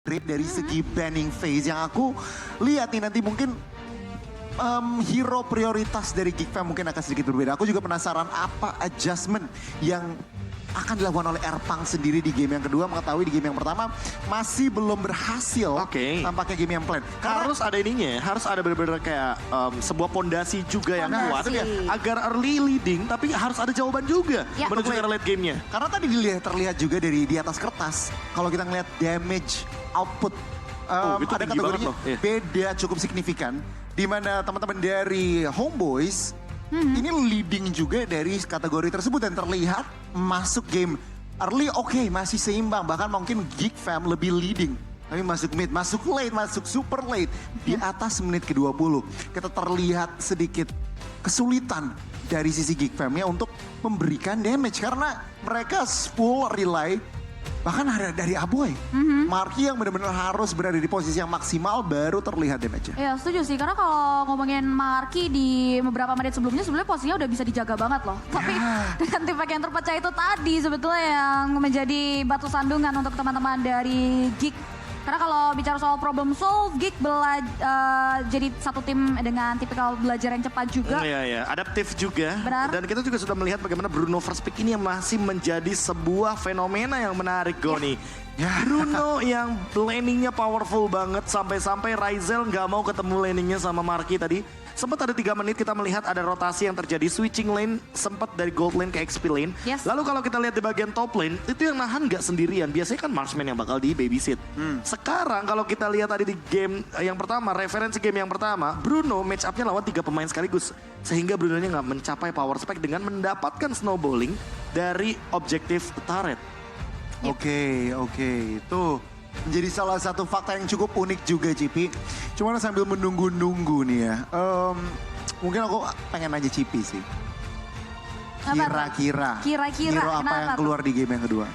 dari segi banning phase yang aku lihat nih nanti mungkin hero prioritas dari Geek Fam mungkin akan sedikit berbeda. Aku juga penasaran apa adjustment yang akan dilakukan oleh Erpang sendiri di game yang kedua. Mengetahui di game yang pertama masih belum berhasil. Tampaknya game yang plan. Harus ada ininya, harus ada benar-benar kayak sebuah pondasi juga yang kuat agar early leading, tapi harus ada jawaban juga menuju ke late gamenya. Karena tadi terlihat juga dari di atas kertas, kalau kita ngelihat damage output itu ada kategorinya beda cukup signifikan, di mana teman-teman dari Homeboys ini leading juga dari kategori tersebut dan terlihat masuk game early masih seimbang, bahkan mungkin Geek Fam lebih leading. Tapi masuk mid, masuk late, masuk super late di atas menit ke-20. Kita terlihat sedikit kesulitan dari sisi Geek Fam-nya untuk memberikan damage karena mereka full rely bahkan ada dari Aboy. Marky yang benar-benar harus berada di posisi yang maksimal baru terlihat damage-nya. Iya setuju sih, karena kalau ngomongin Marky di beberapa menit sebelumnya sebenarnya posisinya udah bisa dijaga banget loh. Tapi dengan tim yang terpecah itu tadi sebetulnya yang menjadi batu sandungan untuk teman-teman dari Geek. Karena kalau bicara soal problem solve, Geek jadi satu tim dengan tipikal belajar yang cepat juga. Iya, adaptif juga. Benar. Dan kita juga sudah melihat bagaimana Bruno first pick ini yang masih menjadi sebuah fenomena yang menarik, Goni. Bruno yang laningnya powerful banget, sampai-sampai Ryzel nggak mau ketemu laningnya sama Marky tadi. Sempat ada 3 menit kita melihat ada rotasi yang terjadi, switching lane sempat dari gold lane ke XP lane. Lalu kalau kita lihat di bagian top lane, itu yang nahan nggak sendirian. Biasanya kan marksman yang bakal di babysit. Sekarang kalau kita lihat tadi di game yang pertama, referensi game yang pertama, Bruno match up-nya lawan 3 pemain sekaligus. Sehingga Bruno-nya nggak mencapai power spike dengan mendapatkan snowballing dari objektif turret. Oke. Itu menjadi salah satu fakta yang cukup unik juga, Cipi. Cuman sambil menunggu-nunggu nih ya. Mungkin aku pengen aja Cipi sih. Kira-kira hero apa yang keluar di game yang kedua?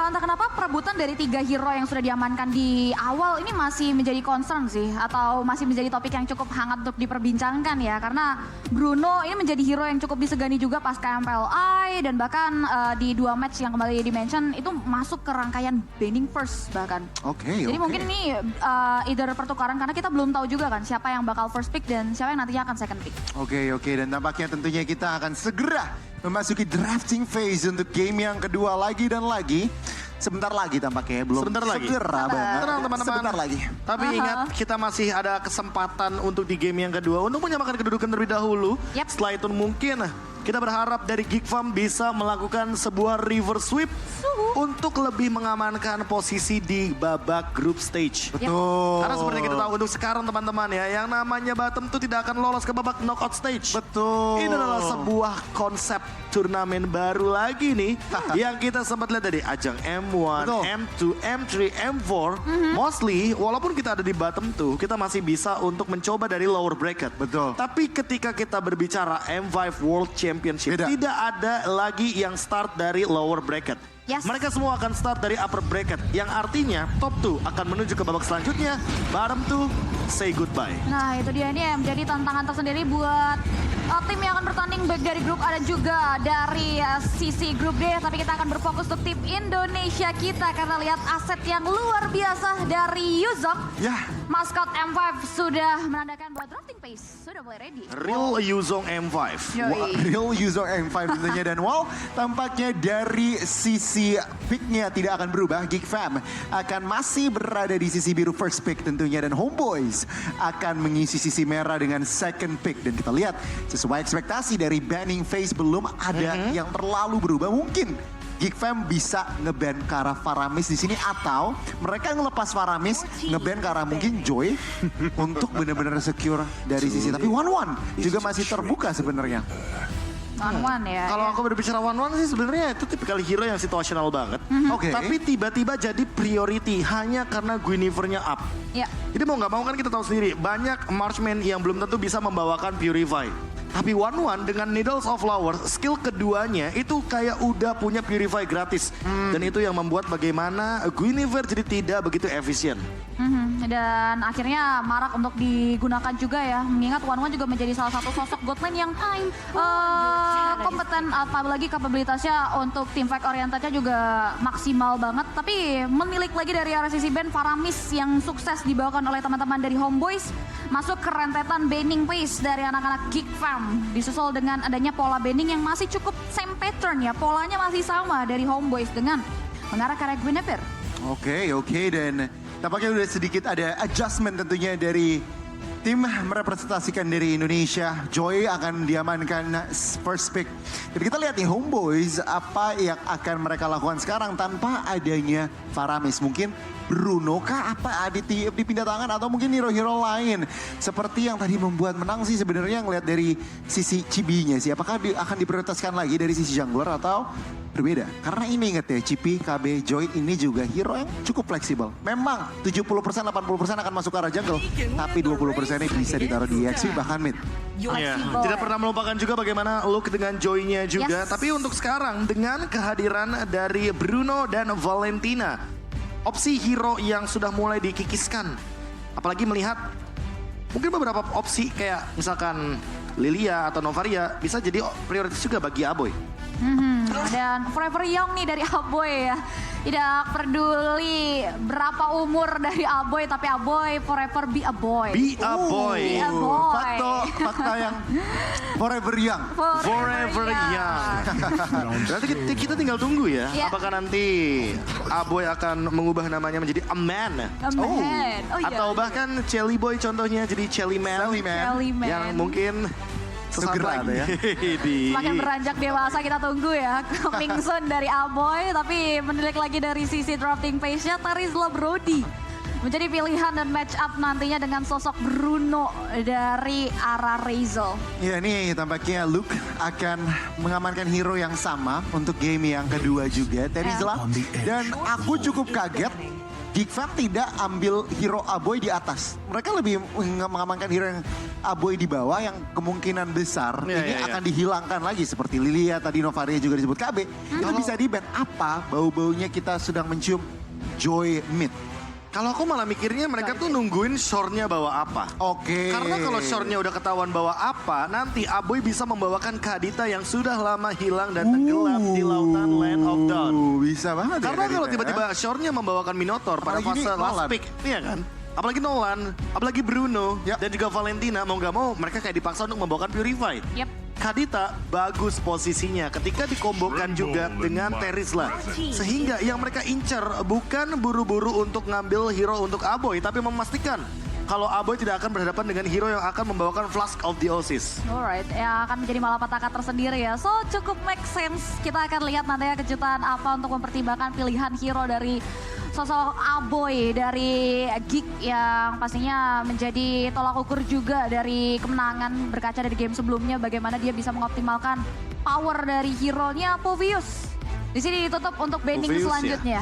Entah kenapa perebutan dari 3 hero yang sudah diamankan di awal ini masih menjadi concern sih. Atau masih menjadi topik yang cukup hangat untuk diperbincangkan ya. Karena Bruno ini menjadi hero yang cukup disegani juga pasca MPLI. Dan bahkan di 2 match yang kembali di-mention itu masuk ke rangkaian banning first bahkan. Jadi mungkin ini either pertukaran karena kita belum tahu juga kan siapa yang bakal first pick dan siapa yang nantinya akan second pick. Oke. Dan tampaknya tentunya kita akan segera memasuki drafting phase untuk game yang kedua lagi dan lagi. Sebentar lagi tampaknya belum. Segera banget. Tenang teman-teman. Sebentar lagi. Tapi ingat kita masih ada kesempatan untuk di game yang kedua untuk menyamakan kedudukan terlebih dahulu. Setelah itu mungkin kita berharap dari Geek Fam bisa melakukan sebuah reverse sweep untuk lebih mengamankan posisi di babak group stage. Betul. Karena seperti kita tahu untuk sekarang teman-teman ya, yang namanya bottom tuh tidak akan lolos ke babak knockout stage. Betul. Ini adalah sebuah konsep turnamen baru lagi nih yang kita sempat lihat dari ajang M1, M2, M3, M4. Mostly walaupun kita ada di bottom tuh, kita masih bisa untuk mencoba dari lower bracket. Tapi ketika kita berbicara M5 World Championship, tidak ada lagi yang start dari lower bracket. Mereka semua akan start dari upper bracket. Yang artinya top 2 akan menuju ke babak selanjutnya. Bottom 2 say goodbye. Nah itu dia nih yang menjadi tantangan tersendiri buat tim yang akan bertanding baik dari grup A dan juga dari sisi grup D. Tapi kita akan berfokus untuk tim Indonesia kita karena lihat aset yang luar biasa dari Yuzong. Maskot M5 sudah menandakan bahwa drafting pace sudah mulai ready. Real Yuzong M5. Real Yuzong M5 tentunya. Dan tampaknya dari sisi picknya tidak akan berubah. Geek Fam akan masih berada di sisi biru first pick tentunya. Dan Homeboys akan mengisi sisi merah dengan second pick. Dan kita lihat sesuai ekspektasi dari banning phase belum ada yang terlalu berubah. Mungkin Geek Fam bisa ngeban ke arah Faramis di sini atau mereka ngelepas Faramis ngeban ke arah mungkin Joy untuk benar-benar secure dari sisi. Tapi One juga masih terbuka sebenarnya. One ya. Kalau aku berbicara One sih sebenarnya itu tipikal hero yang situasional banget. Tapi tiba-tiba jadi priority hanya karena Guinevere-nya up. Jadi mau nggak mau kan kita tahu sendiri banyak marksman yang belum tentu bisa membawakan Purify. Tapi One dengan Needles of Flower, skill keduanya itu kayak udah punya Purify gratis. Dan itu yang membuat bagaimana Guinevere jadi tidak begitu efisien. Dan akhirnya marak untuk digunakan juga ya. Mengingat One juga menjadi salah satu sosok god lane yang kompeten, apalagi kapabilitasnya untuk team fight orientednya juga maksimal banget. Tapi menilik lagi dari arah sisi band, Faramis yang sukses dibawakan oleh teman-teman dari Homeboys masuk ke rentetan banning pace dari anak-anak Geek Fam. Disusul dengan adanya pola banning yang masih cukup same pattern ya. Polanya masih sama dari Homeboys dengan mengarah ke arah Guinevere. Oke, dan tampaknya udah sedikit ada adjustment tentunya dari tim merepresentasikan dari Indonesia. Joy akan diamankan first pick. Jadi kita lihat nih Homeboys apa yang akan mereka lakukan sekarang tanpa adanya Faramis. Mungkin Bruno kah apa dipindah tangan atau mungkin hero-hero lain. Seperti yang tadi membuat menang sih sebenarnya ngelihat dari sisi Chibi-nya sih. Apakah akan diprioritaskan lagi dari sisi jungler atau berbeda? Karena ini inget ya, Chibi, KB, Joy ini juga hero yang cukup fleksibel. Memang 70%, 80% akan masuk ke arah jungle. Tapi 20% ini bisa ditaruh di XP bahkan mid. Iya, tidak pernah melupakan juga bagaimana look dengan Joy-nya juga. Tapi untuk sekarang dengan kehadiran dari Bruno dan Valentina, opsi hero yang sudah mulai dikikiskan. Apalagi melihat mungkin beberapa opsi kayak misalkan Lilia atau Novaria bisa jadi prioritas juga bagi Aboy. Dan Forever Young nih dari Aboy ya. Tidak peduli berapa umur dari Aboy, tapi Aboy forever be a boy. Be a boy. Be a boy. Fakta yang forever young. Forever young. Berarti kita tinggal tunggu ya. Yeah. Apakah nanti Aboy akan mengubah namanya menjadi a man? A man. Oh, iya. Atau bahkan Chelly Boy contohnya jadi Chelly Man. Chelly Man. Yang mungkin sesaat Segera lagi ya. Semakin beranjak dewasa kita tunggu ya. Coming soon dari Aboy. Tapi menilik lagi dari sisi drafting pace-nya, Tarizla Brody menjadi pilihan dan match up nantinya dengan sosok Bruno dari arah Razel. Ya ini tampaknya Luke akan mengamankan hero yang sama untuk game yang kedua juga. Terizla. Dan aku cukup kaget Geek Fam tidak ambil hero Aboy di atas. Mereka lebih mengamankan hero yang Aboy di bawah yang kemungkinan besar akan dihilangkan lagi. Seperti Lilia, tadi Novaria juga disebut KB. Itu bisa di-ban. Apa bau-baunya kita sedang mencium Joy mid. Kalau aku malah mikirnya mereka tuh nungguin shore-nya bawa apa. Oke. Karena kalau shore-nya udah ketahuan bawa apa, nanti Aboy bisa membawakan Kadita yang sudah lama hilang dan tenggelam di lautan Land of Dawn. Bisa banget ya. Karena kalau Kadita, tiba-tiba shore-nya membawakan Minotaur pada Apalagi fase ini last Nolan. pick, iya kan? Apalagi Nolan, apalagi Bruno, Yap. dan juga Valentina, mau gak mau mereka kayak dipaksa untuk membawakan Purify. Yep. Kadita bagus posisinya ketika dikombokan juga dengan Terizla. Sehingga yang mereka incar bukan buru-buru untuk ngambil hero untuk Aboy, tapi memastikan kalau Aboy tidak akan berhadapan dengan hero yang akan membawakan Flask of the Oasis. Alright, ya akan menjadi malapetaka tersendiri ya. So cukup make sense. Kita akan lihat nantinya kejutan apa untuk mempertimbangkan pilihan hero dari sosok Aboy dari Geek yang pastinya menjadi tolak ukur juga dari kemenangan berkaca dari game sebelumnya. Bagaimana dia bisa mengoptimalkan power dari hero-nya Povius. Di sini ditutup untuk banning Povius, selanjutnya.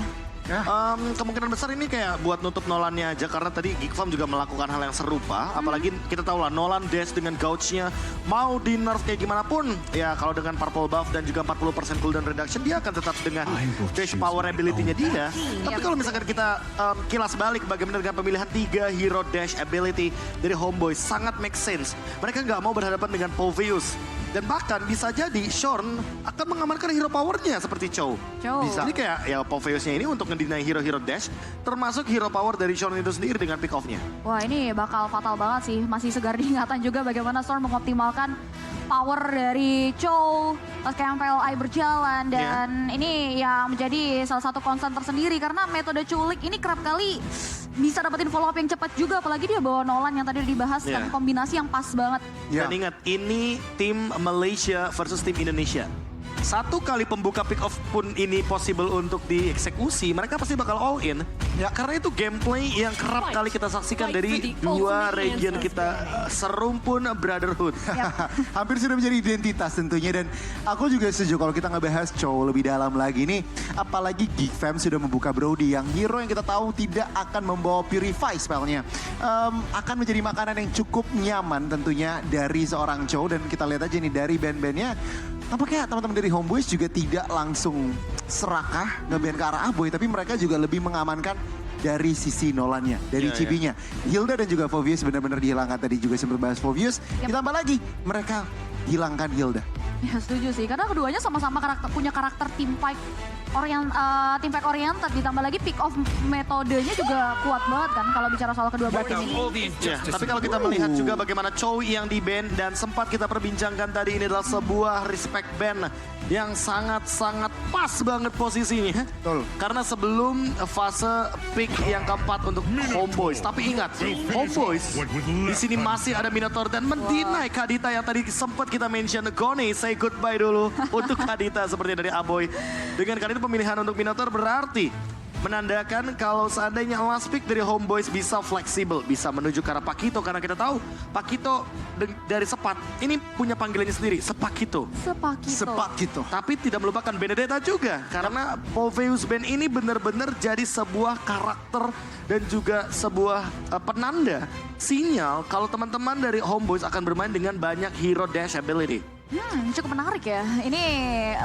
Kemungkinan besar ini kayak buat nutup Nolannya aja karena tadi Geek Farm juga melakukan hal yang serupa. Apalagi kita tahu lah Nolan dash dengan gouge-nya mau di nerf kayak gimana pun. Ya kalau dengan purple buff dan juga 40% cooldown reduction dia akan tetap dengan dash power ability-nya dia. Tapi kalau misalkan kita kilas balik bagaimana dengan pemilihan 3 hero dash ability dari Homeboys sangat make sense. Mereka nggak mau berhadapan dengan Povius. Dan bahkan bisa jadi Shorn akan mengamankan hero powernya seperti Chow. Bisa. Jadi kayak ya Poveusnya ini untuk ngedinai hero-hero dash, termasuk hero power dari Shorn itu sendiri dengan pick off-nya. Wah ini bakal fatal banget sih. Masih segar diingatan juga bagaimana Storm mengoptimalkan power dari Chow ketika MPLI berjalan. Dan ini yang menjadi salah satu concern tersendiri karena metode culik ini kerap kali bisa dapetin follow up yang cepat juga. Apalagi dia bawa Nolan yang tadi udah dibahas kan kombinasi yang pas banget. Dan ingat ini tim Malaysia versus tim Indonesia. satu kali pembuka pick off pun ini possible untuk dieksekusi, mereka pasti bakal all in. Ya, karena itu gameplay yang kerap kali kita saksikan dari dua region kita, serumpun Brotherhood. Hampir sudah menjadi identitas tentunya, dan aku juga setuju kalau kita ngebahas Chow lebih dalam lagi nih. Apalagi Geek Fam sudah membuka Brody yang hero yang kita tahu tidak akan membawa Purify spellnya. Akan menjadi makanan yang cukup nyaman tentunya dari seorang Chow, dan kita lihat aja nih dari band-bandnya. Tampaknya teman-teman dari Homeboys juga tidak langsung serakah nge-ban ke arah Aboy, tapi mereka juga lebih mengamankan dari sisi Nolannya, dari Cibinya. Hilda dan juga Fovius benar-benar dihilangkan, tadi juga sempat bahas Fovius. Ditambah lagi mereka hilangkan Hilda. Ya setuju sih, karena keduanya sama-sama punya karakter team fight oriented, ditambah lagi pick off metodenya juga kuat banget kan kalau bicara soal kedua band ini. Ya, tapi kalau kita melihat juga bagaimana Chow yang di band dan sempat kita perbincangkan tadi, ini adalah sebuah respect band yang sangat-sangat pas banget posisinya. Betul. Karena sebelum fase pick yang keempat untuk Homeboys. Tapi ingat, Homeboys di sini masih ada Minotaur dan mendinai Kadita yang tadi sempat kita mention. Gone, say goodbye dulu untuk Kadita seperti dari Aboy. Dengan kali itu pemilihan untuk Minotaur berarti menandakan kalau seandainya last pick dari Homeboys bisa fleksibel, bisa menuju ke arah Pakito, karena kita tahu Pakito dari Sepat ini punya panggilannya sendiri, Sepakito. Sepakito. Tapi tidak melupakan Benedetta juga, karena Poveus Band ini benar-benar jadi sebuah karakter dan juga sebuah penanda sinyal kalau teman-teman dari Homeboys akan bermain dengan banyak hero dash ability. Cukup menarik ya. Ini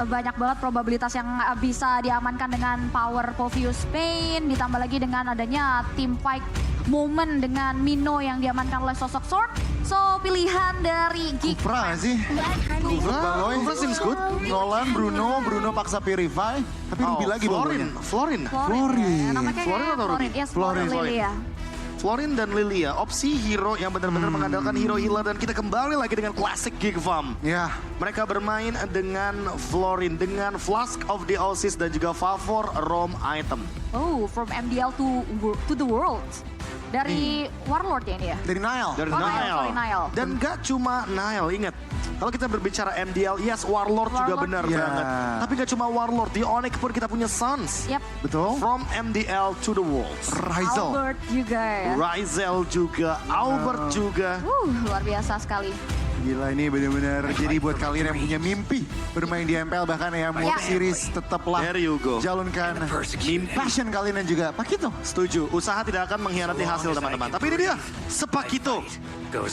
banyak banget probabilitas yang bisa diamankan dengan power Povius Pain, ditambah lagi dengan adanya team fight moment dengan Mino yang diamankan oleh sosok Sword. So pilihan dari Geek Kufra sih? Kufra seems good. Nolan, Bruno paksa Purify. Tapi Ruby lagi bawahnya. Florin. Namanya Florin atau Ruby? Yes, Florin. Lilia. Florin dan Lilia, opsi hero yang benar-benar mengandalkan hero healer, dan kita kembali lagi dengan classic Geek Fam. Ya. Mereka bermain dengan Florin, dengan Flask of the Oasis dan juga Favor Rom item. Oh, from MDL to the world. Dari Warlord ya ini ya? Dari Nile. Dari Sorry, Nile. Dan gak cuma Nile, ingat. Kalau kita berbicara MDL, yes Warlord juga benar Ya. banget. Tapi gak cuma Warlord, di Onyx pun kita punya Sons. Yep. Betul. From MDL to the Worlds. Rizal. Albert juga ya. Rizel juga, Albert juga. Luar biasa sekali. Gila, ini benar-benar jadi buat kalian yang punya mimpi bermain di MPL, bahkan ya World Series, tetaplah There you go. jalunkan passion kalian dan juga Pakito. Setuju, usaha tidak akan mengkhianati hasil teman-teman. Tapi ini dia, Sepakito.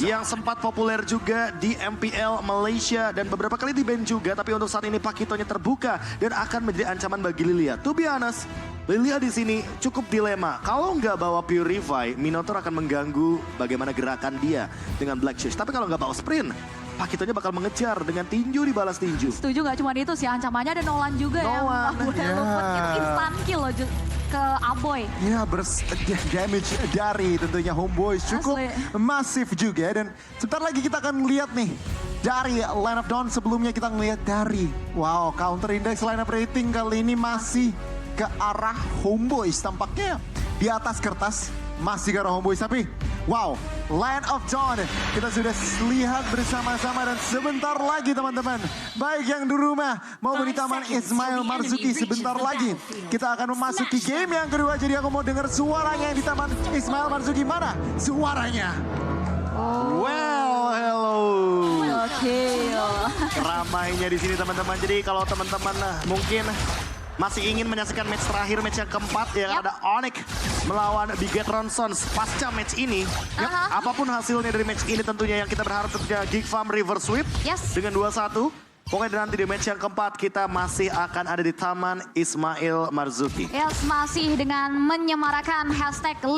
Yang sempat populer juga di MPL Malaysia dan beberapa kali di ban juga. Tapi untuk saat ini Pakitonya terbuka dan akan menjadi ancaman bagi Lilia. To be honest, Lilia di sini cukup dilema. Kalau nggak bawa Purify, Minotaur akan mengganggu bagaimana gerakan dia dengan Black Shoes. Tapi kalau nggak bawa Sprint, Pakitonya bakal mengejar dengan tinju dibalas tinju. Setuju gak cuma itu sih, ancamannya ada Nolan juga Nolan, ya. Luput itu instan kill loh ke Aboy. Ya, damage dari tentunya Homeboys cukup Asli. masif juga, dan sebentar lagi kita akan melihat nih dari Line of Dawn. Sebelumnya kita ngelihat dari counter index line up rating kali ini masih ke arah Homeboys. Tampaknya di atas kertas masih ke arah Homeboys, tapi Line of Dawn kita sudah lihat bersama-sama, dan sebentar lagi teman-teman, baik yang di rumah maupun di Taman Ismail Marzuki, sebentar lagi kita akan memasuki game yang kedua. Jadi aku mau dengar suaranya yang di Taman Ismail Marzuki. Mana suaranya? Well, hello. Oke. Ramainya di sini teman-teman. Jadi kalau teman-teman mungkin masih ingin menyaksikan match terakhir, match yang keempat yang ada Onyx melawan Bigetron Sons. Pasca match ini, apapun hasilnya dari match ini tentunya yang kita berharap tentunya Geek Fam reverse sweep dengan 2-1. Pokoknya nanti di match yang keempat kita masih akan ada di Taman Ismail Marzuki. Yes, masih dengan menyemarakan hashtag 5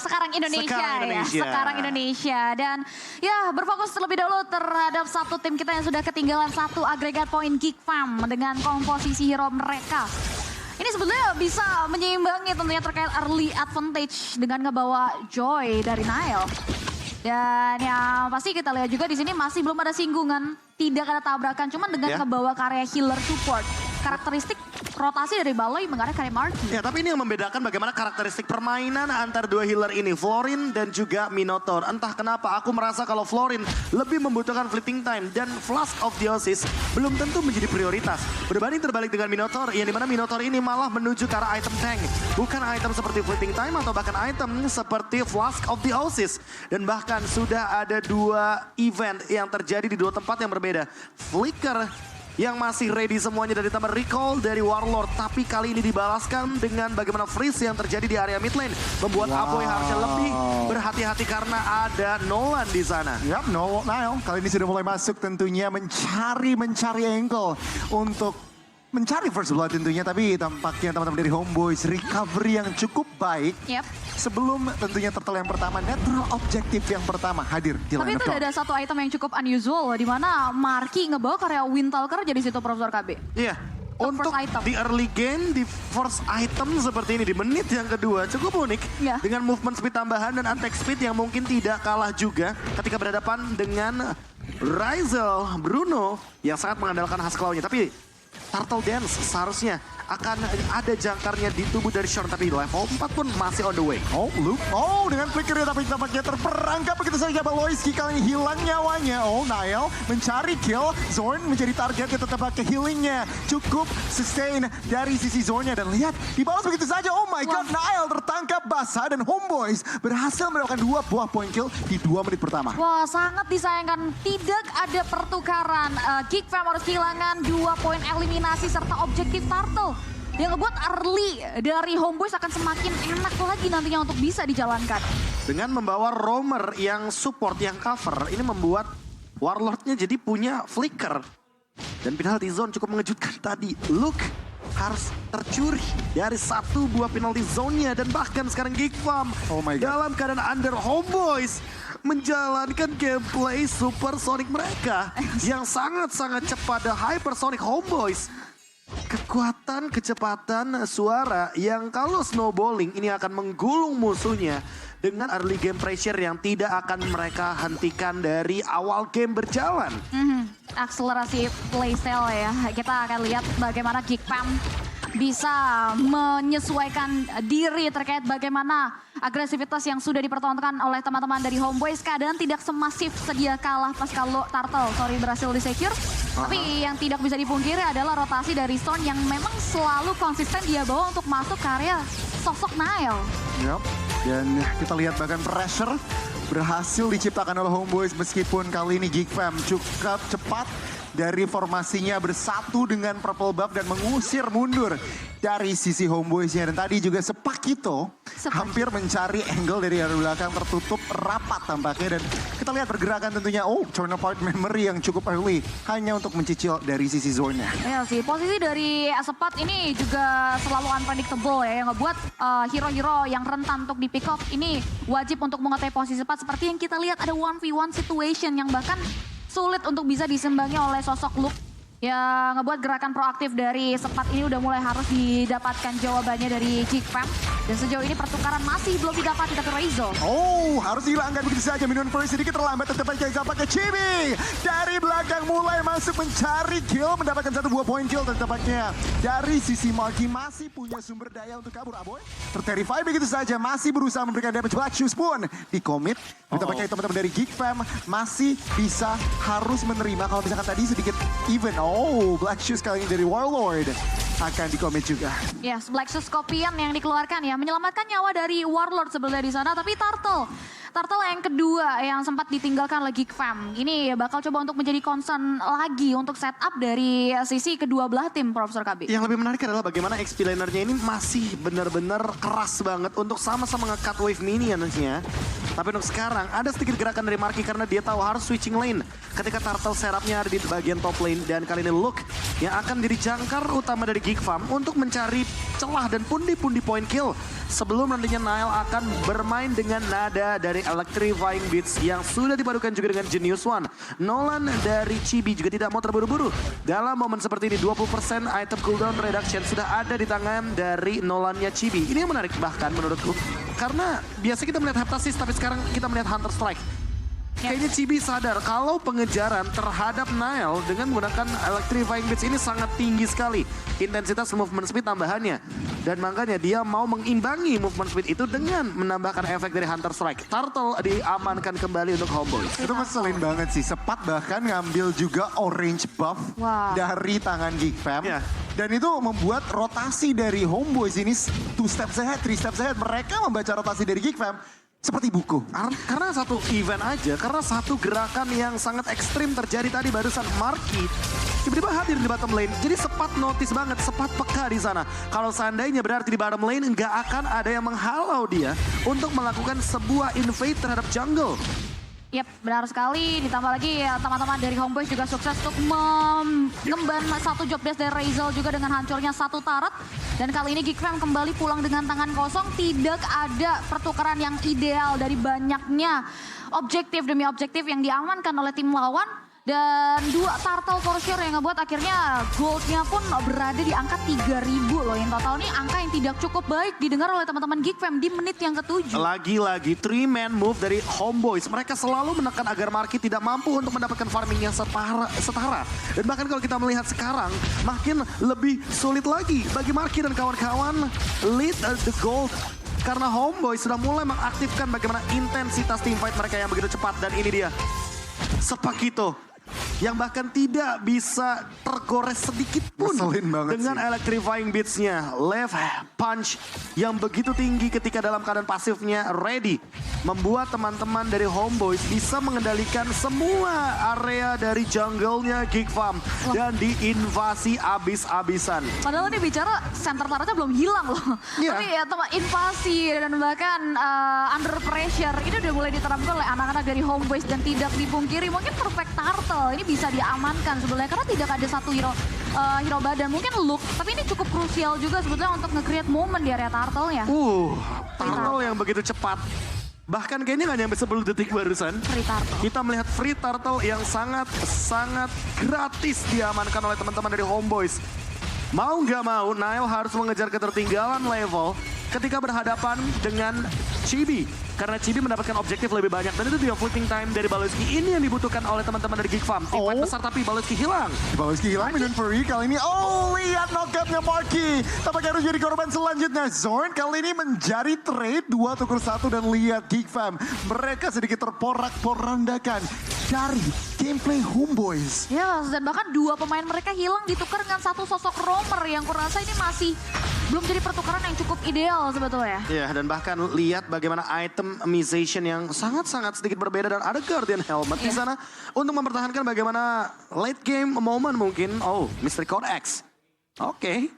sekarang Indonesia, ya. Sekarang Indonesia. Dan ya berfokus terlebih dahulu terhadap satu tim kita yang sudah ketinggalan 1 agregat poin Geek Fam dengan komposisi hero mereka. Ini sebetulnya bisa menyeimbangi tentunya terkait early advantage dengan ngebawa Joy dari Nile. Dan yang pasti kita lihat juga di sini masih belum ada singgungan, tidak ada tabrakan, cuman dengan ngebawa karya healer support. karakteristik rotasi dari Baloi mengarah ke Marky. Ya, tapi ini yang membedakan bagaimana karakteristik permainan antar dua healer ini, Florin dan juga Minotaur. Entah kenapa aku merasa kalau Florin lebih membutuhkan fleeting time dan Flask of Theosis belum tentu menjadi prioritas. Berbanding terbalik dengan Minotaur, yang dimana Minotaur ini malah menuju ke arah item tank. Bukan item seperti fleeting time atau bahkan item seperti Flask of Theosis. Dan bahkan sudah ada 2 event yang terjadi di 2 tempat yang berbeda. Flicker yang masih ready semuanya dari tambah recall dari Warlord. Tapi kali ini dibalaskan dengan bagaimana freeze yang terjadi di area mid lane. Membuat Aboy harusnya lebih berhati-hati karena ada Nolan di sana. Yap, Nile kali ini sudah mulai masuk tentunya mencari angle untuk mencari first blood tentunya. Tapi tampaknya teman-teman dari Homeboys recovery yang cukup baik. Yep. Sebelum tentunya turtle yang pertama, natural objektif yang pertama hadir di Tapi lineup itu ada satu item yang cukup unusual loh, di mana Marky ngebawa karya Windtalker jadi situ Profesor KB. Iya. Untuk Untuk first item. di early game, di first item seperti ini, di menit yang kedua cukup unik. Iya. Dengan movement speed tambahan dan attack speed yang mungkin tidak kalah juga ketika berhadapan dengan Ryzel, Bruno yang sangat mengandalkan khas claw-nya. Tapi Turtle Dance seharusnya akan ada jangkarnya di tubuh dari Shorn, tapi level 4 pun masih on the way. Oh, Luke. Oh, dengan flickernya tapi tampaknya terperangkap begitu saja. Baloyski kali ini hilang nyawanya. Oh, Nile mencari kill. Zorn menjadi target yang tetap pakai healingnya. Cukup sustain dari sisi Zornnya. Dan lihat, dibalas begitu saja. Oh my God, Nile tertangkap basah. Dan Homeboys berhasil mendapatkan 2 buah point kill di 2 menit pertama. Wah, sangat disayangkan tidak ada pertukaran. Geek Fam harus kehilangan 2 poin eliminasi serta objektif Turtle. Yang ngebuat early dari Homeboys akan semakin enak lagi nantinya untuk bisa dijalankan. Dengan membawa roamer yang support, yang cover, ini membuat Warlordnya jadi punya flicker. Dan penalty zone cukup mengejutkan tadi. Luke harus tercuri dari 1 buah penalty zone-nya. Dan bahkan sekarang Geek Farm Oh my God. dalam keadaan under Homeboys menjalankan gameplay supersonic mereka. Yang sangat-sangat cepat, the hypersonic Homeboys. Kekuatan, kecepatan suara yang kalau snowballing ini akan menggulung musuhnya dengan early game pressure yang tidak akan mereka hentikan dari awal game berjalan. Akselerasi playstyle ya. Kita akan lihat bagaimana Geek Fam bisa menyesuaikan diri terkait bagaimana agresivitas yang sudah dipertontonkan oleh teman-teman dari Homeboys. Keadaan tidak semasif sedia kalah pas kalau Turtle berhasil di-secure. Tapi yang tidak bisa dipungkiri adalah rotasi dari Storm yang memang selalu konsisten dia bawa untuk masuk ke area sosok Nile. Yep. Dan kita lihat bahkan pressure berhasil diciptakan oleh Homeboys meskipun kali ini Geek Fam cukup cepat dari formasinya bersatu dengan Purple Buff dan mengusir mundur dari sisi Homeboys-nya. Dan tadi juga Sepakito hampir mencari angle dari arah belakang tertutup rapat tampaknya. Dan kita lihat pergerakan tentunya, turn apart memory yang cukup early hanya untuk mencicil dari sisi zone-nya. Ya sih, posisi dari Sepat ini juga selalu unpredictable ya, yang ngebuat hero-hero yang rentan untuk di pick off ini wajib untuk mengetahui posisi Sepat. Seperti yang kita lihat ada 1v1 situation yang bahkan sulit untuk bisa disembangi oleh sosok Luke. Yang ngebuat gerakan proaktif dari Sepat ini udah mulai harus didapatkan jawabannya dari Geek Fam. Dan sejauh ini pertukaran masih belum didapati tapi Ryzel. Oh, harus dihilangkan begitu saja. Minion First sedikit terlambat tetap aja pakai Chibi. Dari belakang mulai masuk mencari kill. Mendapatkan 1 buah point kill tampaknya. Dari sisi Marky masih punya sumber daya untuk kabur. Aboy terterify begitu saja. Masih berusaha memberikan damage. Black Shoes pun di commit. Tampaknya teman-teman dari Geek Fam masih bisa harus menerima. Kalau misalkan tadi sedikit even. Oh, Black Shoes kali ini dari Warlord akan di commit juga. Yes, Black Shoes Scorpion yang dikeluarkan ya, menyelamatkan nyawa dari Warlord sebenarnya di sana. Tapi Turtle yang kedua yang sempat ditinggalkan oleh Geek Fam. Ini bakal coba untuk menjadi concern lagi untuk setup dari sisi kedua belah tim, Profesor KB. Yang lebih menarik adalah bagaimana XP lanernya ini masih benar-benar keras banget untuk sama-sama nge-cut wave minionsnya. Tapi untuk sekarang ada sedikit gerakan dari Marky karena dia tahu harus switching lane. Ketika Turtle serapnya ada di bagian top lane dan kali ini Luke yang akan jadi jangkar utama dari Geek Fam untuk mencari celah dan pundi-pundi point kill. Sebelum nantinya Nile akan bermain dengan nada dari Electrifying Beats yang sudah dipadukan juga dengan Genius One. Nolan dari Chibi juga tidak mau terburu-buru. Dalam momen seperti ini 20% item cooldown reduction sudah ada di tangan dari Nolannya Chibi. Ini yang menarik bahkan menurutku. Karena biasa kita melihat Heptasis tapi sekarang kita melihat Hunter Strike. kayaknya Chibi sadar kalau pengejaran terhadap Nile dengan menggunakan Electrifying Blitz ini sangat tinggi sekali. Intensitas movement speed tambahannya. Dan makanya dia mau mengimbangi movement speed itu dengan menambahkan efek dari Hunter Strike. Turtle diamankan kembali untuk Homeboys. Itu ngeselin banget sih. Sepat bahkan ngambil juga orange buff Wow. dari tangan Geek Fam. Ya. Dan itu membuat rotasi dari Homeboys ini 2 steps ahead, 3 steps ahead. Mereka membaca rotasi dari Geek Fam seperti buku. Karena satu event aja, karena satu gerakan yang sangat ekstrim terjadi tadi barusan Marky tiba-tiba hadir di bottom lane. Jadi Sepat notice banget, Sepat peka di sana. Kalau seandainya berarti di bottom lane nggak akan ada yang menghalau dia untuk melakukan sebuah invade terhadap jungle. Yap, benar sekali. Ditambah lagi ya, teman-teman dari Homeboys juga sukses untuk mengemban satu job desk dari Razel juga dengan hancurnya satu turret. Dan kali ini Geek Fam kembali pulang dengan tangan kosong. Tidak ada pertukaran yang ideal dari banyaknya objektif demi objektif yang diamankan oleh tim lawan. Dan 2 turtle for sure yang ngebuat akhirnya goldnya pun berada di angka 3.000 loh. Yang total ini angka yang tidak cukup baik didengar oleh teman-teman Geek Fam di menit yang ke-7. Lagi-lagi 3-man move dari Homeboys. Mereka selalu menekan agar Marky tidak mampu untuk mendapatkan farming yang setara. Dan bahkan kalau kita melihat sekarang, makin lebih sulit lagi bagi Marky dan kawan-kawan lead the gold. Karena Homeboys sudah mulai mengaktifkan bagaimana intensitas teamfight mereka yang begitu cepat. Dan ini dia, Sepakito. Yang bahkan tidak bisa tergores sedikit pun Ngeselin banget dengan sih. electrifying beats-nya. Left punch yang begitu tinggi ketika dalam keadaan pasifnya ready. Membuat teman-teman dari Homeboys bisa mengendalikan semua area dari jungle-nya Geek Fam. Dan diinvasi abis-abisan. Padahal ini bicara center turretnya belum hilang loh. Iya. Tapi ya teman invasi dan bahkan under pressure ini udah mulai diterapkan oleh anak-anak dari Homeboys dan tidak dipungkiri mungkin perfect turtle ini bisa diamankan sebetulnya karena tidak ada satu hero badan mungkin look tapi ini cukup krusial juga sebetulnya untuk nge-create momen di area turtle-nya. Turtle yang begitu cepat. Bahkan kayaknya nggak nyampe 10 detik barusan. Free turtle. Kita melihat free turtle yang sangat gratis diamankan oleh teman-teman dari Homeboys. Mau nggak mau, Nile harus mengejar ketertinggalan level ketika berhadapan dengan Chibi. Karena Chibi mendapatkan objektif lebih banyak. Dan itu dia flipping time dari Baloski. Ini yang dibutuhkan oleh teman-teman dari Geek Fam. Tim fight besar tapi Baloski hilang. Baloski hilang dengan Fury kali ini. Oh, lihat knockupnya Marky. Tampaknya harus jadi korban selanjutnya. Zorn kali ini menjadi trade 2 tukur 1 dan lihat Geek Fam. Mereka sedikit terporak-porandakan dari gameplay Homeboys. Ya, dan bahkan 2 pemain mereka hilang ditukar dengan satu sosok roamer yang kurasa ini masih belum jadi pertukaran yang cukup ideal sebetulnya. Ya, dan bahkan lihat bagaimana itemization yang sangat-sangat sedikit berbeda dan ada Guardian Helmet di sana untuk mempertahankan bagaimana late game moment mungkin. Oh, Mystery Code X. Oke.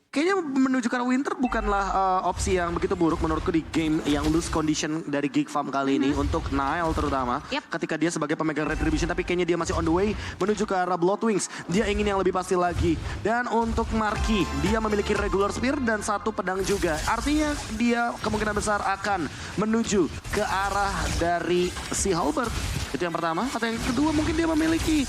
Kayaknya menuju ke Winter bukanlah opsi yang begitu buruk menurutku di game yang loose condition dari Geek Fam kali ini untuk Nile terutama. Yep. Ketika dia sebagai pemegang Retribution tapi kayaknya dia masih on the way menuju ke arah Bloodwings. Dia ingin yang lebih pasti lagi. Dan untuk Marky, dia memiliki regular spear dan 1 pedang juga. Artinya dia kemungkinan besar akan menuju ke arah dari si Halberd. Itu yang pertama. Atau yang kedua mungkin dia memiliki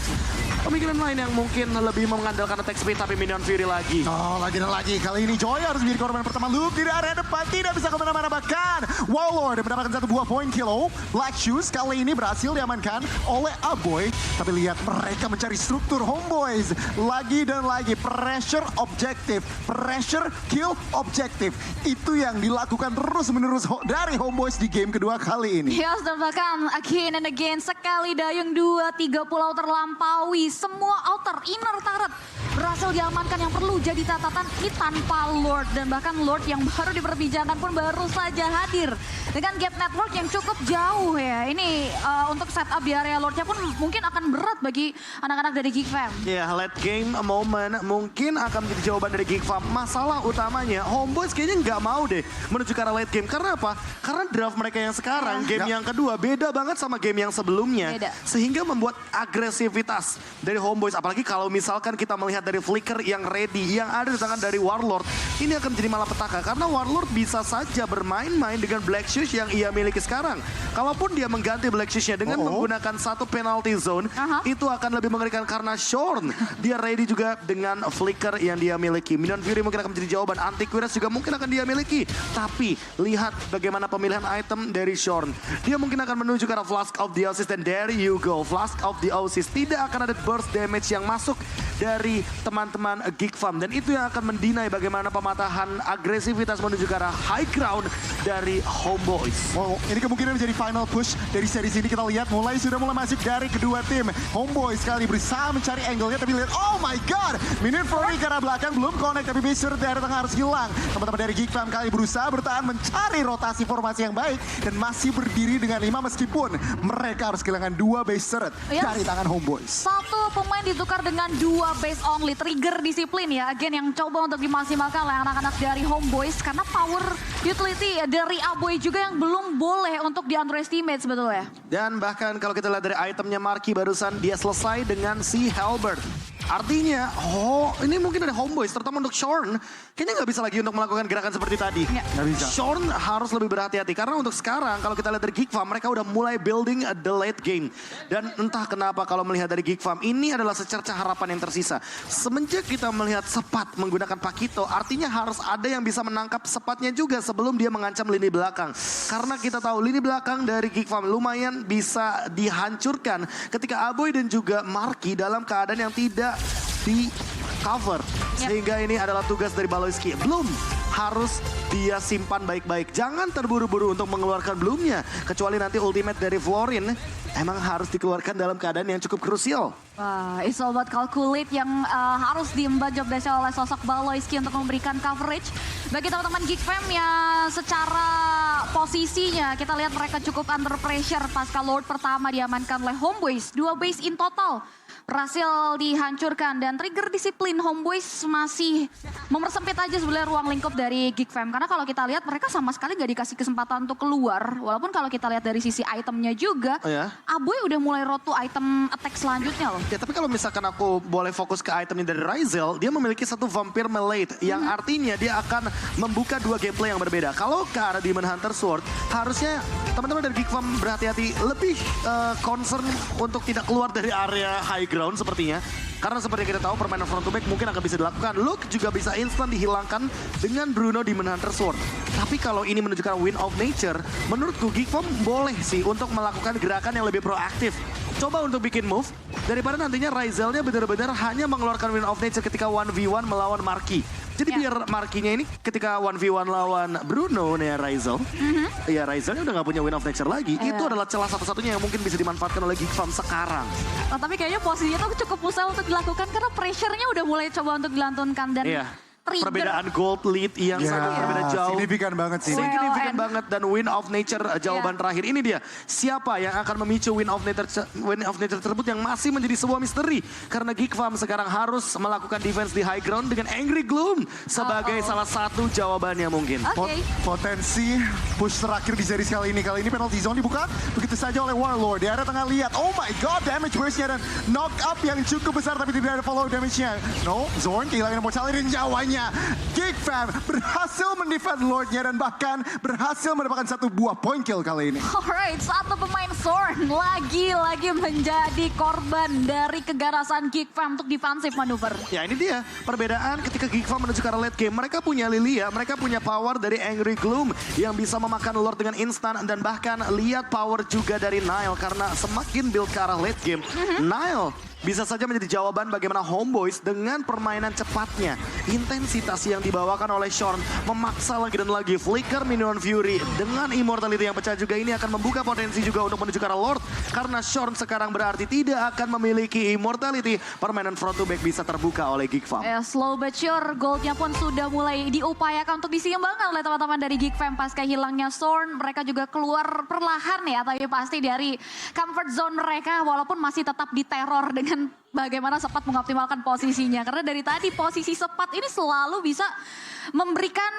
pemikiran lain yang mungkin lebih mengandalkan attack speed tapi minion Fury lagi. Oh, lagi dan lagi. Kali ini Joy harus menjadi korban pertama. Luke di area depan tidak bisa kemana-mana bahkan. Warlord mendapatkan 1 buah poin kill. Black Shoes kali ini berhasil diamankan oleh Aboy. Tapi lihat mereka mencari struktur Homeboys. Lagi dan lagi pressure objektif. Pressure kill objektif. Itu yang dilakukan terus-menerus dari Homeboys di game kedua kali ini. Yes, dan bahkan again and again sekali dayung 2-3 pulau terlampaui. Semua outer inner turret berhasil diamankan yang perlu jadi catatan ini tanpa Lord. Dan bahkan Lord yang baru diperbincangkan pun baru saja hadir. Dengan gap network yang cukup jauh ya. Ini untuk setup di area Lordnya pun mungkin akan berat bagi anak-anak dari Geek Fam. Ya, late game moment mungkin akan menjadi jawaban dari Geek Fam. Masalah utamanya, Homeboys kayaknya nggak mau deh menuju ke arah late game. Karena apa? Karena draft mereka yang sekarang, game yang kedua beda banget sama game yang sebelumnya. Beda. Sehingga membuat agresivitas dari Homeboys. Apalagi kalau misalkan kita melihat dari dari Flicker yang ready, yang ada di tangan dari Warlord. Ini akan menjadi malapetaka karena Warlord bisa saja bermain-main dengan Black Shoes yang ia miliki sekarang. Kalaupun dia mengganti Black Shoes-nya dengan menggunakan satu penalty zone, itu akan lebih mengerikan karena Shorn. Dia ready juga dengan Flicker yang dia miliki. Minion Fury mungkin akan menjadi jawaban. Antivirus juga mungkin akan dia miliki. Tapi lihat bagaimana pemilihan item dari Shorn. Dia mungkin akan menuju ke arah Flask of the Oasis dan there you go. Flask of the Oasis. Tidak akan ada burst damage yang masuk dari teman-teman Geek Farm. Dan itu yang akan mendinai bagaimana pematahan agresivitas menuju ke arah high ground dari Homeboys. Wow, ini kemungkinan menjadi final push dari seri ini. Kita lihat sudah mulai masuk dari kedua tim. Homeboys sekali berusaha mencari angle-nya, tapi lihat, oh my god, Minion Fury ke arah belakang belum connect, tapi Beaster dari tengah harus hilang. Teman-teman dari Geek Farm kali berusaha bertahan mencari rotasi formasi yang baik dan masih berdiri dengan 5 meskipun mereka harus kehilangan 2 base turret dari tangan Homeboys. Satu pemain ditukar dengan 2 base only. Trigger disiplin ya, again yang coba untuk dimaksimalkan oleh anak-anak dari Homeboys karena power utility dari Aboy juga yang belum boleh untuk di underestimate sebetulnya. Dan bahkan kalau kita lihat dari itemnya Marky barusan, dia selesai dengan si Halberd. Artinya, ini mungkin dari Homeboys, terutama untuk Shorn, kayaknya nggak bisa lagi untuk melakukan gerakan seperti tadi. Nggak bisa. Shorn harus lebih berhati-hati, karena untuk sekarang, kalau kita lihat dari Geek Farm, mereka udah mulai building the late game. Dan entah kenapa kalau melihat dari Geek Farm, ini adalah secercah harapan yang tersisa. Semenjak kita melihat Sepat menggunakan Pakito, artinya harus ada yang bisa menangkap Sepatnya juga sebelum dia mengancam lini belakang. Karena kita tahu lini belakang dari Geek Farm lumayan bisa dihancurkan ketika Aboy dan juga Marky dalam keadaan yang tidak di cover. Sehingga ini adalah tugas dari Baloyski. Bloom harus dia simpan baik-baik. Jangan terburu-buru untuk mengeluarkan Bloomnya. Kecuali nanti ultimate dari Florin emang harus dikeluarkan dalam keadaan yang cukup krusial. Wah, it's all about calculate yang harus diemban job desk oleh sosok Baloyski untuk memberikan coverage. Bagi teman-teman Geek Fam yang secara posisinya kita lihat mereka cukup under pressure pasca Lord pertama diamankan oleh Homeboys. 2 base in total berhasil dihancurkan dan trigger disiplin Homeboys masih mempersempit aja sebenarnya ruang lingkup dari Geek Fam. Karena kalau kita lihat mereka sama sekali gak dikasih kesempatan untuk keluar. Walaupun kalau kita lihat dari sisi itemnya juga, Aboy udah mulai road to item attack selanjutnya loh. Ya tapi kalau misalkan aku boleh fokus ke itemnya dari Ryzel, dia memiliki satu Vampire Malate yang artinya dia akan membuka 2 gameplay yang berbeda. Kalau ke arah Demon Hunter Sword, harusnya teman-teman dari Geek Farm berhati-hati, lebih concern untuk tidak keluar dari area high ground sepertinya. Karena seperti yang kita tahu permainan front to back mungkin akan bisa dilakukan. Luke juga bisa instan dihilangkan dengan Bruno Demon Hunter Sword. Tapi kalau ini menunjukkan Wind of Nature, menurutku Geek Farm boleh sih untuk melakukan gerakan yang lebih proaktif. Coba untuk bikin move, daripada nantinya Ryzelnya benar-benar hanya mengeluarkan Wind of Nature ketika 1v1 melawan Marky. Jadi biar Marky-nya ini ketika 1v1 lawan Bruno nih Ryzel, ya Ryzelnya udah gak punya Wind of Nature lagi. Itu adalah celah satu-satunya yang mungkin bisa dimanfaatkan oleh Geek Farm sekarang. Nah, tapi kayaknya posisinya tuh cukup susah untuk dilakukan karena pressure-nya udah mulai coba untuk dilantunkan dan trigger. Perbedaan gold lead yang sangat berbeda jauh. Signifikan banget sih. Signifikan banget dan Wind of Nature jawaban terakhir. Ini dia, siapa yang akan memicu Wind of Nature tersebut yang masih menjadi sebuah misteri. Karena Geek Farm sekarang harus melakukan defense di high ground dengan Angry Gloom sebagai salah satu jawabannya mungkin. Potensi push terakhir di seri kali ini. Kali ini penalty zone dibuka begitu saja oleh Warlord. Di area tengah lihat, oh my god, damage burst-nya dan knock up yang cukup besar tapi tidak ada follow damage-nya. No, Zorn kehilangan mortality dan nyawanya. Geek Fam berhasil mendefend Lordnya dan bahkan berhasil mendapatkan 1 buah point kill kali ini. Alright, satu pemain Zorn lagi-lagi menjadi korban dari keganasan Geek Fam untuk defensive manuver. Ya ini dia, perbedaan ketika Geek Farm menuju ke arah late game. Mereka punya Lilia, mereka punya power dari Angry Gloom yang bisa memakan Lord dengan instan. Dan bahkan lihat power juga dari Nile karena semakin build ke arah late game. Nile bisa saja menjadi jawaban bagaimana Homeboys dengan permainan cepatnya. Intensitas yang dibawakan oleh Shorn memaksa lagi dan lagi. Flicker Minion Fury dengan immortality yang pecah juga ini akan membuka potensi juga untuk menuju ke arah Lord. Karena Shorn sekarang berarti tidak akan memiliki immortality. Permainan front to back bisa terbuka oleh Geek Farm. Slow but sure, goldnya pun sudah mulai diupayakan untuk diseimbangkan oleh teman-teman dari Geek Fam pasca hilangnya Zorn. Mereka juga keluar perlahan ya, tapi pasti dari comfort zone mereka walaupun masih tetap diteror dengan bagaimana Sepat mengoptimalkan posisinya. Karena dari tadi posisi Sepat ini selalu bisa memberikan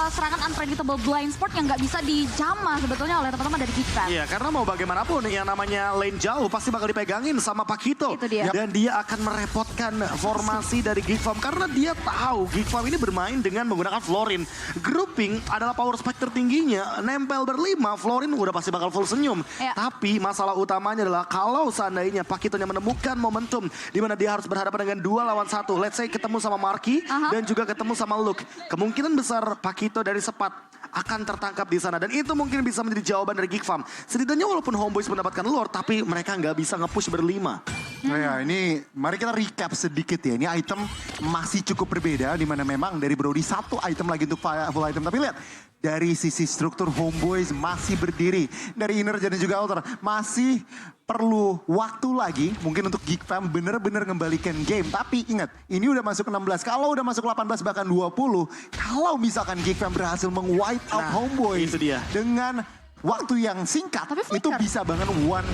serangan unpredictable blind spot yang nggak bisa dijamah sebetulnya oleh teman-teman dari Geek Fam. Iya, karena mau bagaimanapun yang namanya lane jauh pasti bakal dipegangin sama Pakito. Itu dia. Dan dia akan merepotkan formasi dari Geek Fam karena dia tahu Geek Fam ini bermain dengan menggunakan Florin. Grouping adalah power spike tertingginya, nempel berlima, Florin udah pasti bakal full senyum. Iya. Tapi masalah utamanya adalah kalau seandainya Pakitonya menemukan momentum di mana dia harus berhadapan dengan 2 lawan 1. Let's say ketemu sama Marky dan juga ketemu sama Luke. Kemungkinan besar Pakito dari Sepat akan tertangkap di sana. Dan itu mungkin bisa menjadi jawaban dari Geek Fam. Setidaknya walaupun Homeboys mendapatkan lore, tapi mereka nggak bisa nge-push berlima. Oh ya, ini mari kita recap sedikit ya. Ini item masih cukup berbeda, di mana memang dari Brody satu item lagi untuk full item. Tapi lihat, dari sisi struktur Homeboys masih berdiri. Dari inner dan juga outer masih perlu waktu lagi mungkin untuk Geek Fam bener-bener ngembalikan game. Tapi ingat, ini udah masuk 16. Kalau udah masuk 18 bahkan 20, kalau misalkan Geek Fam berhasil meng-wipe out Homeboys itu dia. dengan waktu yang singkat, Tapi itu flicker. bisa banget one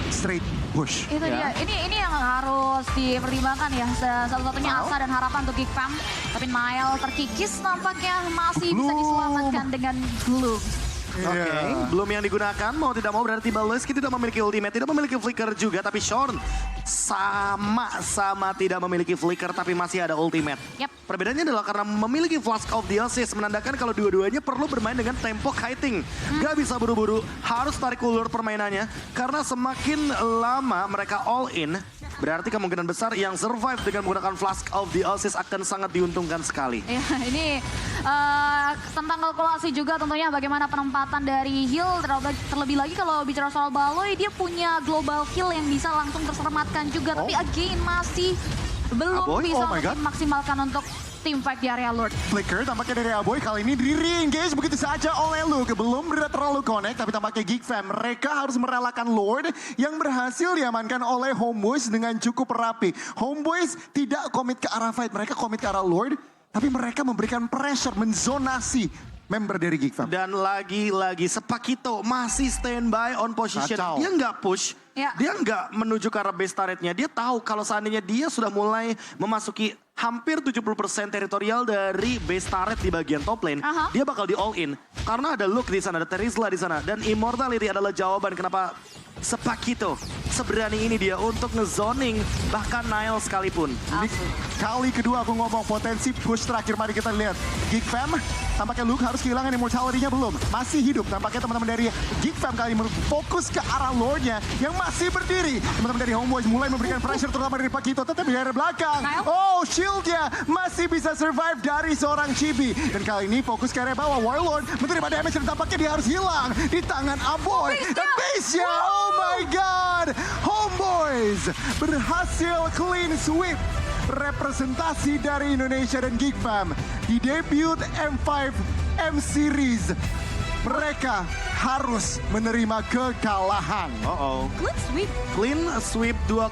straight push. Itu dia. Ini yang harus dipertimbangkan ya. Satu-satunya asa dan harapan untuk Geek Fam. Tapi Nile terkikis nampaknya masih bisa Belum. diselamatkan dengan Gloom. Oke, belum yang digunakan, mau tidak mau berarti Baleski tidak memiliki ultimate, tidak memiliki flicker juga, tapi Shorn sama-sama tidak memiliki flicker tapi masih ada ultimate. Yap. Perbedaannya adalah karena memiliki Flask of the Assist menandakan kalau dua-duanya perlu bermain dengan tempo kiting. Gak bisa buru-buru, harus tarik ulur permainannya karena semakin lama mereka all in, berarti kemungkinan besar yang survive dengan menggunakan Flask of the Assist akan sangat diuntungkan sekali. Ya, ini tentang kalkulasi juga tentunya bagaimana penempatan dari heal. Terlebih lagi kalau bicara soal Baloy, dia punya global heal yang bisa langsung terselamatkan juga. Tapi again masih belum Aboy? bisa Oh my God. dimaksimalkan untuk team fight di area Lord. Flicker tampaknya dari Aboy kali ini di-re-engage begitu saja oleh Luke. Belum terlalu connect tapi tampaknya Geek Fam mereka harus merelakan Lord yang berhasil diamankan oleh Homeboys dengan cukup rapi. Homeboys tidak komit ke arah fight, mereka komit ke arah Lord. Tapi mereka memberikan pressure, menzonasi member dari Geek Fam. Dan lagi-lagi Sepakito masih standby on position. Kacau. Dia nggak push, Ya. dia nggak menuju ke arah base turretnya. Dia tahu kalau seandainya dia sudah mulai memasuki hampir 70% teritorial dari base turret di bagian top lane, dia bakal di all in. Karena ada Luke di sana, ada Terizla di sana. Dan Immortality adalah jawaban kenapa Sepakito seberani ini dia untuk ngezoning bahkan Nile sekalipun. Ini kali kedua aku ngomong potensi push terakhir. Mari kita lihat. Geek Fam, tampaknya Luke harus kehilangan immortality-nya belum. Masih hidup. Tampaknya teman-teman dari Geek Fam kali ini fokus ke arah Lord-nya yang masih berdiri. Teman-teman dari Homeboys mulai memberikan pressure terutama dari Pakito. Tetap di area belakang. Kyle? Oh, shield-nya masih bisa survive dari seorang Chibi. Dan kali ini fokus ke area bawah. Warlord menerima damage dan tampaknya dia harus hilang di tangan Aboy. Dan base-nya, oh my God. Homeboys berhasil clean sweep. Representasi dari Indonesia dan Geek Fam di debut M5 M Series. Mereka harus menerima kekalahan. Good sweep. Clean sweep 2-0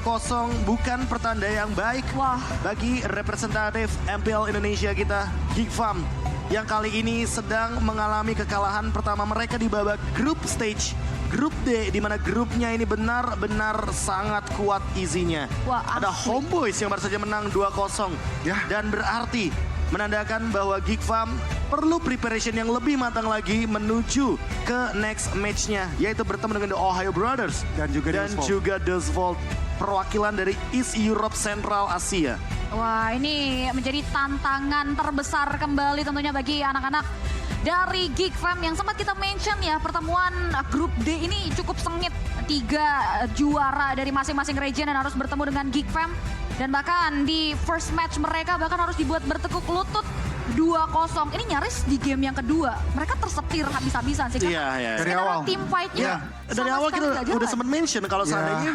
bukan pertanda yang baik Wah. bagi representatif MPL Indonesia kita, Geek Fam, yang kali ini sedang mengalami kekalahan pertama mereka di babak group stage. Grup D, di mana grupnya ini benar-benar sangat kuat isinya. Wah, Ada asli. Homeboys yang baru saja menang 2-0. Ya. Dan berarti menandakan bahwa Geek Fam perlu preparation yang lebih matang lagi menuju ke next match-nya, yaitu bertemu dengan The Ohio Brothers Dan juga Dustvault, perwakilan dari East Europe Central Asia. Wah, ini menjadi tantangan terbesar kembali tentunya bagi anak-anak dari Geek Fam yang sempat kita mention ya, pertemuan grup D ini cukup sengit. 3 juara dari masing-masing region dan harus bertemu dengan Geek Fam. Dan bahkan di first match mereka bahkan harus dibuat bertekuk lutut 2-0. Ini nyaris di game yang kedua. Mereka tersetir habis-habisan sih. Iya, iya. Dari Secara awal. Team fight-nya Dari sama awal sekali kita nggak udah jalan. sempat mention kalau Ya. seandainya